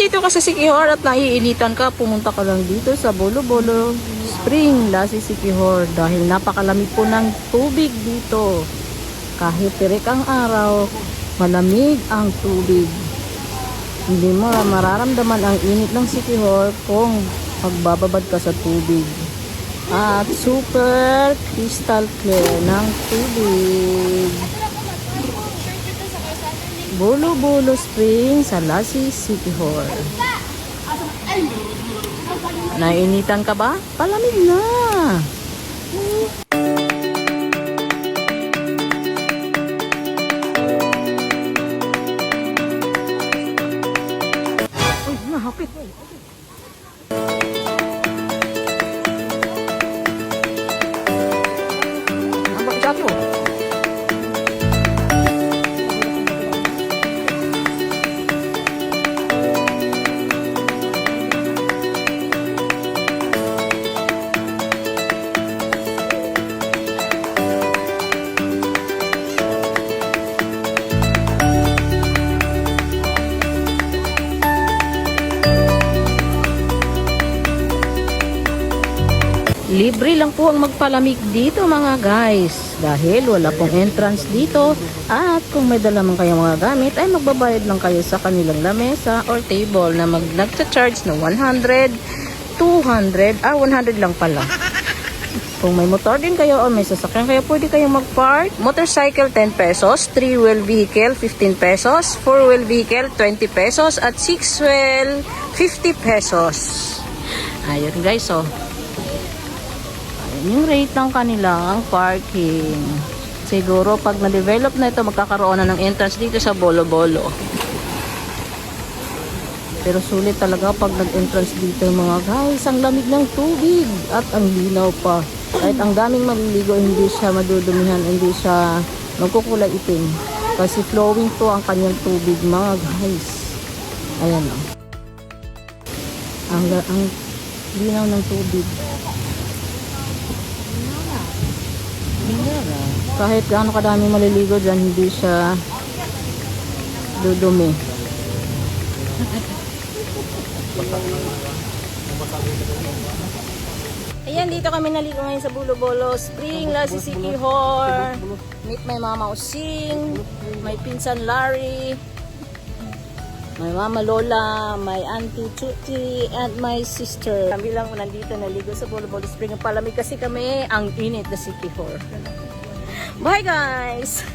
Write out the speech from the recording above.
nandito ka sa Siquijor at naiinitan ka, pumunta ka lang dito sa Bolo-Bolo Spring, Lassi, Siquijor dahil napakalamig po ng tubig dito. Kahit tirik ang araw, malamig ang tubig. Hindi mo mararamdaman ang init ng Siquijor kung magbababad ka sa tubig. At super crystal clear ng tubig. Bolo-Bolo Spring sa Lassi, Siquijor. Nainitan ka ba? Palamig na! Uy, nahapit! Ang bakit mo? Libre lang po ang magpalamig dito mga guys dahil wala pong entrance dito at kung may dala man kayong mga gamit ay magbabayad lang kayo sa kanilang lamesa or table na nagcha-charge na 100, 200, 100 lang pala. Kung may motor din kayo o may sasakyan kayo, pwede kayong mag-park. Motorcycle 10 pesos, 3-wheel vehicle 15 pesos, 4-wheel vehicle 20 pesos at 6-wheel 50 pesos. Ayun guys, oh. Yung rate ng kanilang parking. Siguro pag na-develop na ito, magkakaroon na ng entrance dito sa Bolo-Bolo. Pero sulit talaga pag nag-entrance dito mga guys. Ang lamig ng tubig at ang linaw pa. Kahit ang daming maliligo, hindi siya madudumihan, hindi siya magkukulay itim. Kasi flowing to ang kanyang tubig mga guys. Ayan o. Ang linaw ng tubig. Kahit gaano kadami maliligo dyan, hindi siya dudumi. Ayan, dito kami naligo ngayon sa Bolo-Bolo Spring, Lassi, Siquijor. Meet my mama Using, my pinsan Larry, my mama Lola, my auntie Chuti, and my sister. Kami lang nandito naligo sa Bolo-Bolo Spring. Palamig kasi kami ang init na Siquijor. Bye guys!